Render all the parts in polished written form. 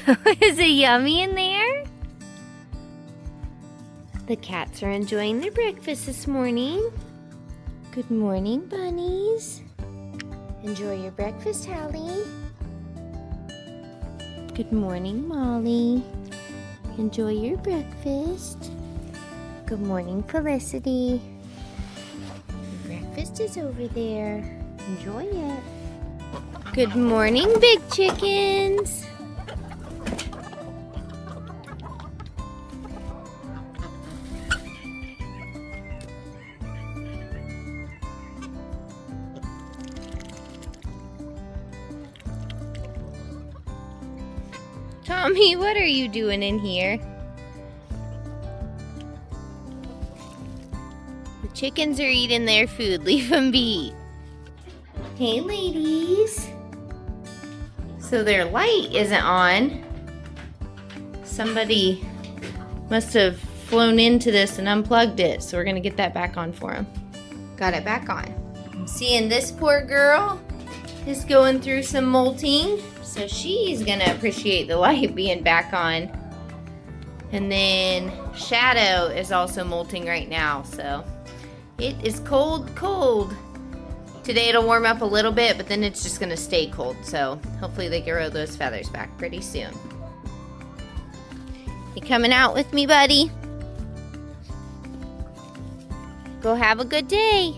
Is it yummy in there? The cats are enjoying their breakfast this morning. Good morning, bunnies. Enjoy your breakfast, Hallie. Good morning, Molly. Enjoy your breakfast. Good morning, Felicity. Your breakfast is over there. Enjoy it. Good morning, big chickens. Tommie, what are you doing in here? The chickens are eating their food. Leave them be. Hey, ladies. So their light isn't on. Somebody must have flown into this and unplugged it. So we're going to get that back on for them. Got it back on. I'm seeing this poor girl is going through some molting. So she's gonna appreciate the light being back on. And then Shadow is also molting right now. So it is cold, cold. Today it'll warm up a little bit, but then it's just gonna stay cold. So hopefully they grow those feathers back pretty soon. You coming out with me, buddy? Go have a good day.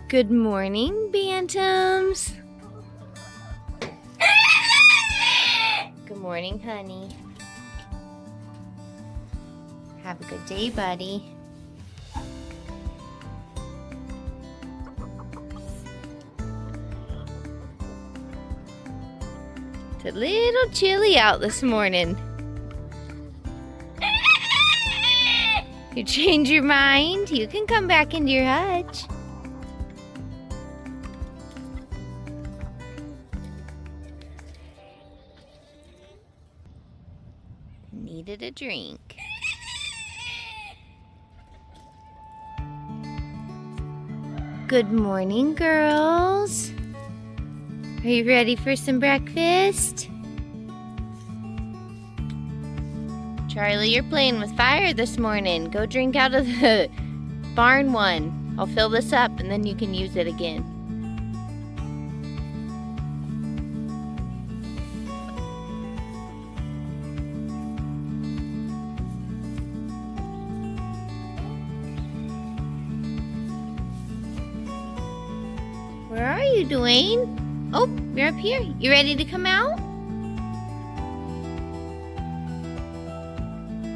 Good morning, bantams. Good morning, honey. Have a good day, buddy. It's a little chilly out this morning. You change your mind, you can come back into your hutch. Needed a drink. Good morning, girls. Are you ready for some breakfast? Charlie, you're playing with fire this morning. Go drink out of the barn one. I'll fill this up and then you can use it again. Where are you, Dwayne? Oh, you're up here. You ready to come out?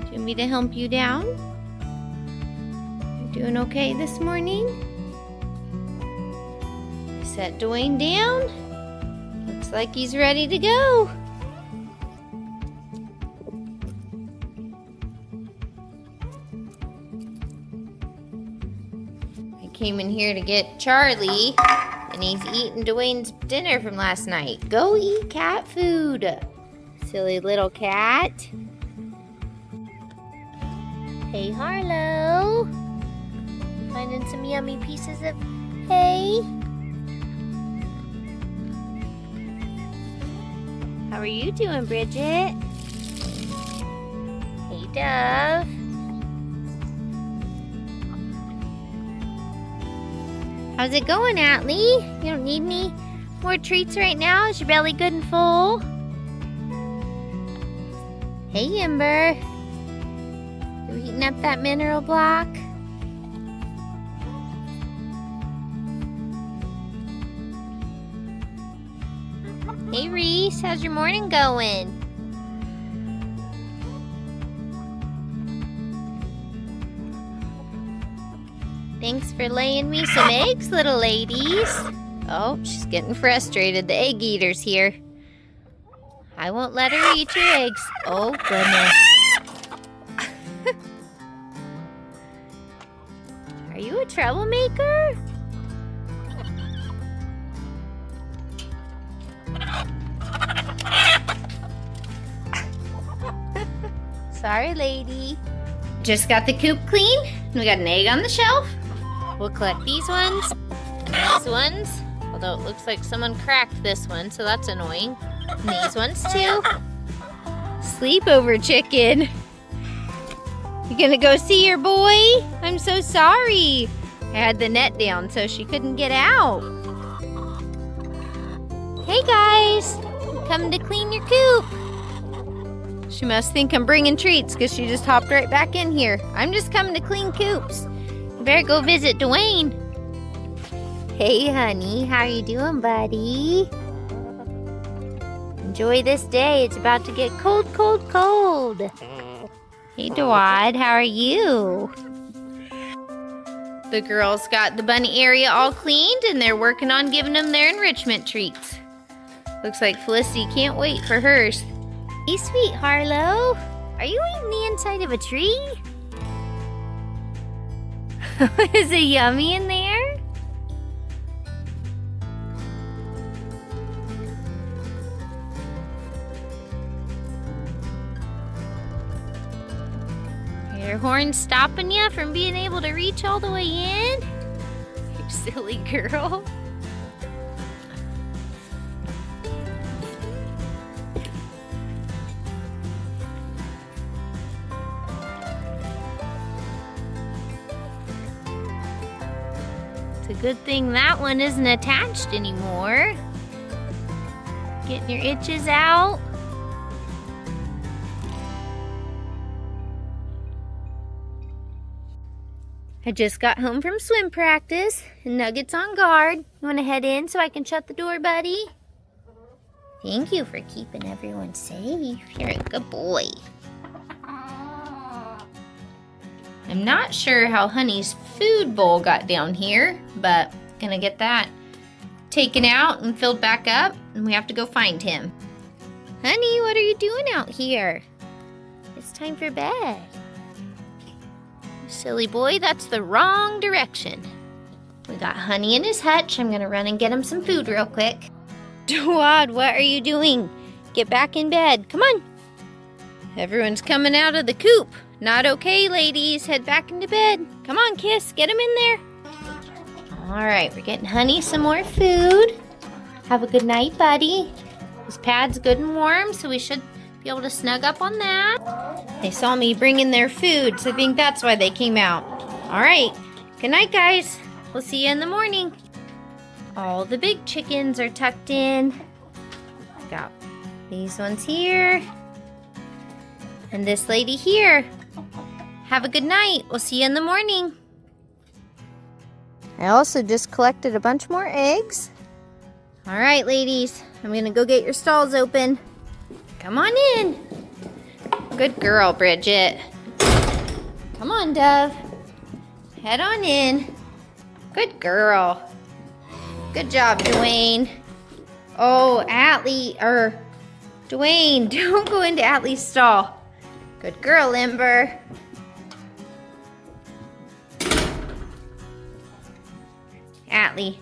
Do you want me to help you down? You doing okay this morning? Set Dwayne down. Looks like he's ready to go. I came in here to get Charlie. And he's eating Dwayne's dinner from last night. Go eat cat food. Silly little cat. Hey, Harlow. Finding some yummy pieces of hay. How are you doing, Bridget? Hey, Dove. How's it going, Atlee? You don't need any more treats right now? Is your belly good and full? Hey, Ember. You eating up that mineral block? Hey, Reese. How's your morning going? Thanks for laying me some eggs, little ladies. Oh, she's getting frustrated. The egg eater's here. I won't let her eat your eggs. Oh, goodness. Are you a troublemaker? Sorry, lady. Just got the coop clean. We got an egg on the shelf. We'll collect these ones and these ones. We'll Although it looks like someone cracked this one, so that's annoying. And these ones too. Sleepover chicken. You gonna go see your boy? I'm so sorry. I had the net down so she couldn't get out. Hey guys, come to clean your coop. She must think I'm bringing treats because she just hopped right back in here. I'm just coming to clean coops. You better go visit Dwayne. Hey honey, how are you doing, buddy? Enjoy this day. It's about to get cold, cold, cold. Hey Dwad, how are you? The girls got the bunny area all cleaned and they're working on giving them their enrichment treats. Looks like Felicity can't wait for hers. Hey sweet Harlow, are you eating the inside of a tree? Is it yummy in there? Your horn stopping you from being able to reach all the way in? You silly girl. It's a good thing that one isn't attached anymore. Getting your itches out. I just got home from swim practice, and Nugget's on guard. You want to head in so I can shut the door, buddy? Thank you for keeping everyone safe. You're a good boy. I'm not sure how Honey's food bowl got down here, but gonna get that taken out and filled back up, and we have to go find him. Honey, what are you doing out here? It's time for bed. Silly boy, that's the wrong direction. We got Honey in his hutch. I'm gonna run and get him some food real quick. Dwad, what are you doing? Get back in bed. Come on. Everyone's coming out of the coop. Not okay, ladies. Head back into bed. Come on, Kiss. Get him in there. All right, we're getting Honey some more food. Have a good night, buddy. His pad's good and warm, so we should be able to snug up on that. They saw me bringing their food, so I think that's why they came out. All right, good night, guys. We'll see you in the morning. All the big chickens are tucked in. Got these ones here. And this lady here. Have a good night. We'll see you in the morning. I also just collected a bunch more eggs. All right, ladies, I'm gonna go get your stalls open. Come on in. Good girl, Bridget. Come on, Dove. Head on in. Good girl. Good job, Dwayne. Oh, Dwayne, don't go into Atlee's stall. Good girl, Ember. Atlee,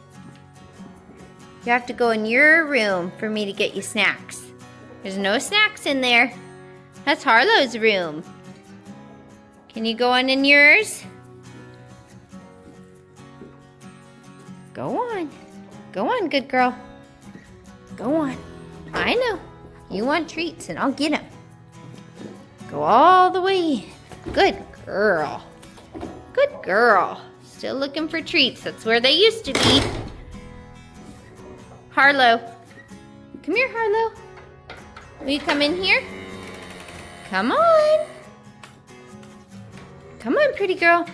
you have to go in your room for me to get you snacks. There's no snacks in there. That's Harlow's room. Can you go on in yours? Go on. Go on, good girl. Go on. I know. You want treats and I'll get them. Go all the way in. Good girl. Good girl. Still looking for treats. That's where they used to be. Harlow. Come here, Harlow. Will you come in here? Come on. Come on, pretty girl.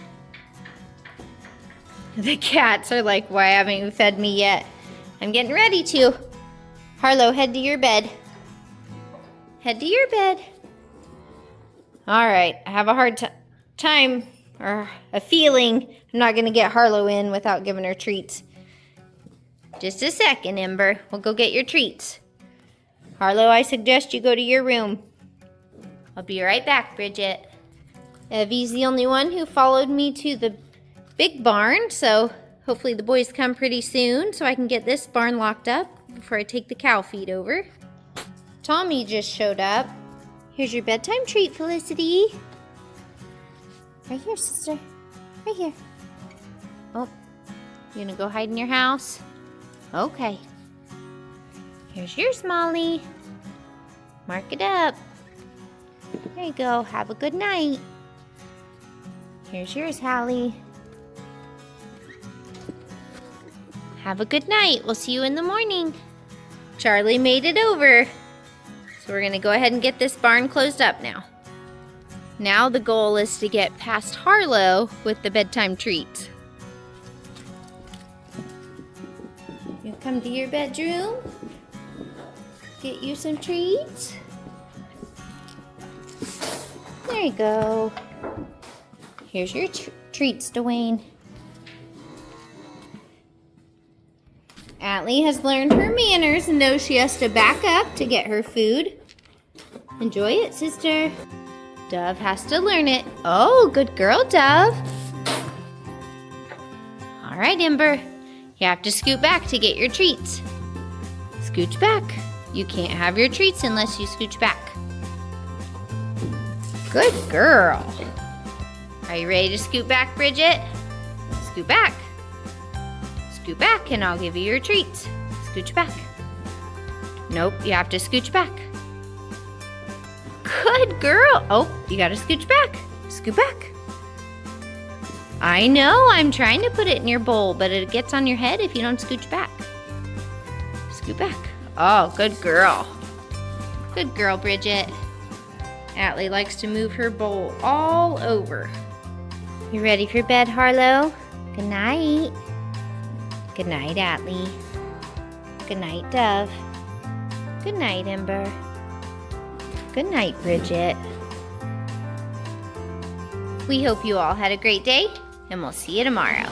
The cats are like, why haven't you fed me yet? I'm getting ready to. Harlow, head to your bed. Head to your bed. All right, I have a hard time or a feeling I'm not gonna get Harlow in without giving her treats. Just a second, Ember. We'll go get your treats. Harlow, I suggest you go to your room. I'll be right back, Bridget. Evie's the only one who followed me to the big barn, so hopefully the boys come pretty soon so I can get this barn locked up before I take the cow feed over. Tommie just showed up. Here's your bedtime treat, Felicity. Right here, sister. Right here. Oh, you gonna go hide in your house? Okay. Here's yours, Molly. Mark it up. There you go. Have a good night. Here's yours, Hallie. Have a good night. We'll see you in the morning. Charlie made it over. So we're gonna go ahead and get this barn closed up now. Now the goal is to get past Harlow with the bedtime treats. You come to your bedroom, get you some treats. There you go. Here's your treats, Dwayne. Atlee has learned her manners and knows she has to back up to get her food. Enjoy it, sister. Dove has to learn it. Oh, good girl, Dove. All right, Ember. You have to scoot back to get your treats. Scooch back. You can't have your treats unless you scooch back. Good girl. Are you ready to scoot back, Bridget? Scoot back. Scoot back and I'll give you your treats. Scooch back. Nope, you have to scooch back. Good girl. Oh, you gotta scooch back. Scoot back. I know, I'm trying to put it in your bowl, but it gets on your head if you don't scooch back. Scoot back. Oh, good girl. Good girl, Bridget. Atlee likes to move her bowl all over. You ready for bed, Harlow? Good night. Good night, Atlee. Good night, Dove. Good night, Ember. Good night, Bridget. We hope you all had a great day, and we'll see you tomorrow.